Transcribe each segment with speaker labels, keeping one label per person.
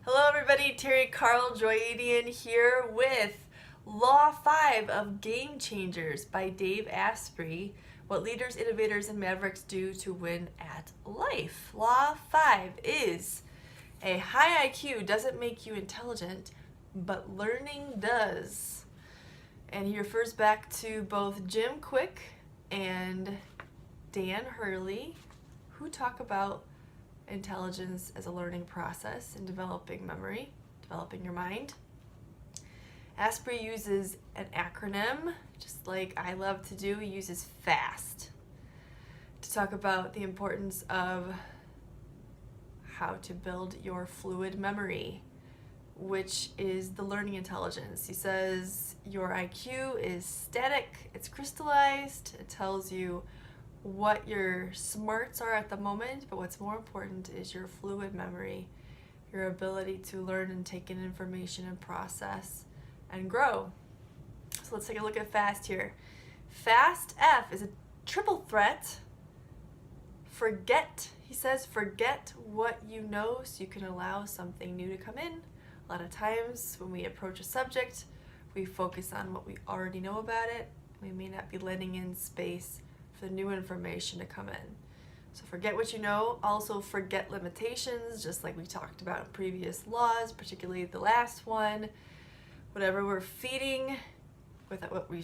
Speaker 1: Hello everybody, Terry Carl Joyadian here with Law 5 of Game Changers by Dave Asprey. What leaders, innovators, and mavericks do to win at life. Law 5 is a high IQ doesn't make you intelligent, but learning does. And he refers back to both Jim Quick and Dan Hurley, who talk about intelligence as a learning process and developing memory, developing your mind. Asprey uses an acronym, just like I love to do. He uses FAST to talk about the importance of how to build your fluid memory, which is the learning intelligence. He says your IQ is static, it's crystallized, it tells you what your smarts are at the moment, but what's more important is your fluid memory, your ability to learn and take in information and process and grow. So let's take a look at FAST here. FAST F is a triple threat. Forget, he says, forget what you know so you can allow something new to come in. A lot of times when we approach a subject, we focus on what we already know about it. We may not be letting in space for the new information to come in. So forget what you know. Also forget limitations, just like we talked about in previous laws, particularly the last one. Whatever we're feeding with what we're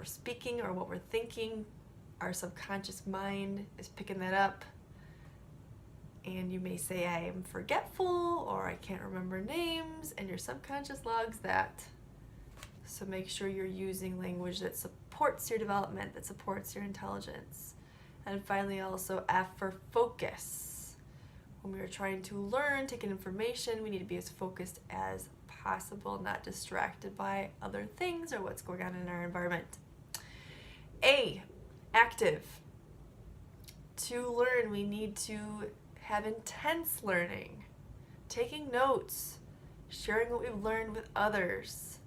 Speaker 1: speaking or what we're thinking, our subconscious mind is picking that up. And you may say, I am forgetful, or I can't remember names, and your subconscious logs that. So make sure you're using language that supports your development, that supports your intelligence. And finally, also F for focus. When we are trying to learn, take in information, we need to be as focused as possible, not distracted by other things or what's going on in our environment. A, active. To learn, we need to have intense learning, taking notes, sharing what we've learned with others.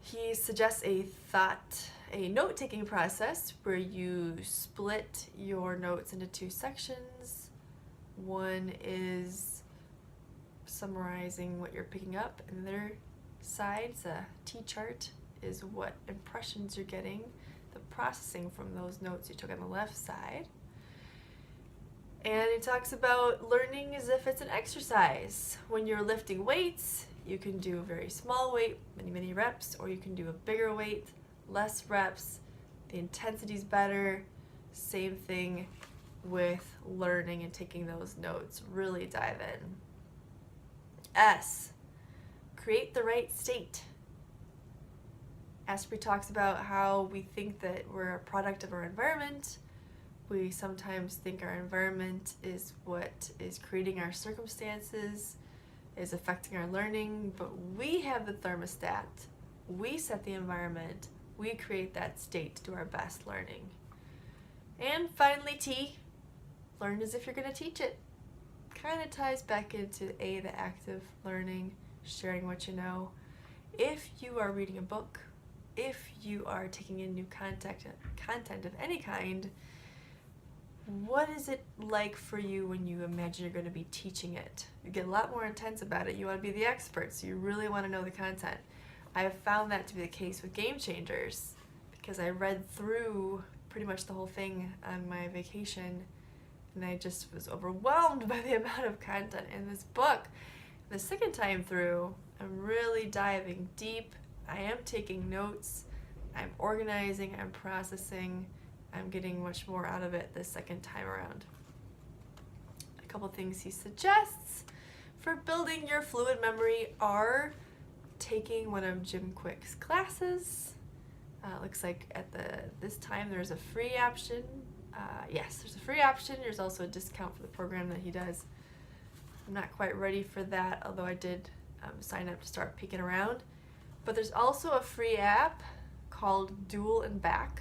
Speaker 1: He suggests a note-taking process where you split your notes into two sections. One is summarizing what you're picking up, and the other side, the T-chart, is what impressions you're getting, the processing from those notes you took on the left side. And it talks about learning as if it's an exercise. When you're lifting weights, you can do a very small weight, many reps, or you can do a bigger weight, less reps. The intensity's better. Same thing with learning and taking those notes. Really dive in. S, create the right state. Asprey talks about how we think that we're a product of our environment. We sometimes think our environment is what is creating our circumstances, is affecting our learning, but we have the thermostat. We set the environment. We create that state to do our best learning. And finally, T, learn as if you're going to teach it. Kind of ties back into A, the active learning, sharing what you know. If you are reading a book, if you are taking in new content of any kind, what is it like for you when you imagine you're going to be teaching it? You get a lot more intense about it. You want to be the expert, so you really want to know the content. I have found that to be the case with Game Changers because I read through pretty much the whole thing on my vacation, and I just was overwhelmed by the amount of content in this book. The second time through, I'm really diving deep. I am taking notes. I'm organizing. I'm processing. I'm getting much more out of it this second time around. A couple things he suggests for building your fluid memory are taking one of Jim Quick's classes. Looks like at this time there's a free option. Yes, there's a free option. There's also a discount for the program that he does. I'm not quite ready for that, although I did sign up to start peeking around. But there's also a free app called Dual and Back.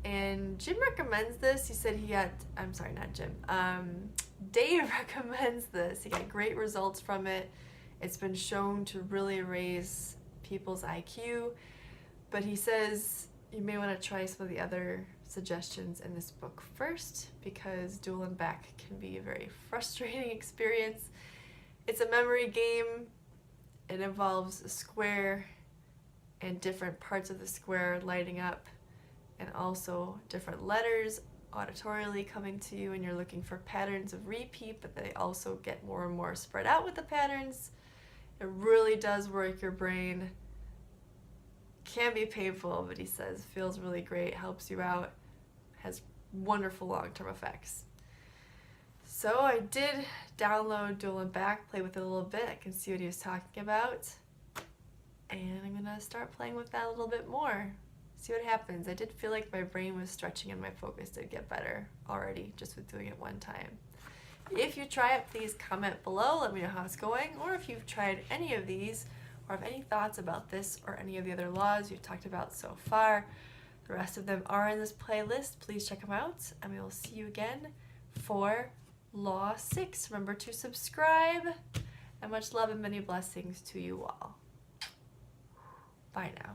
Speaker 1: And Jim recommends this. He said Dave recommends this. He got great results from it. It's been shown to really raise people's IQ. But he says you may want to try some of the other suggestions in this book first, because Dual and Back can be a very frustrating experience. It's a memory game. It involves a square and different parts of the square lighting up, and also different letters auditorially coming to you, and you're looking for patterns of repeat, but they also get more and more spread out with the patterns. It really does work your brain. Can be painful, but he says feels really great, helps you out, has wonderful long-term effects. So I did download Duel and Back, play with it a little bit. I can see what he was talking about. And I'm gonna start playing with that a little bit more. See what happens. I did feel like my brain was stretching and my focus did get better already just with doing it one time. If you try it, please comment below, let me know how it's going, or if you've tried any of these or have any thoughts about this or any of the other laws we've talked about so far. The rest of them are in this playlist. Please check them out, and we will see you again for Law 6. Remember to subscribe, and much love and many blessings to you all. Bye now.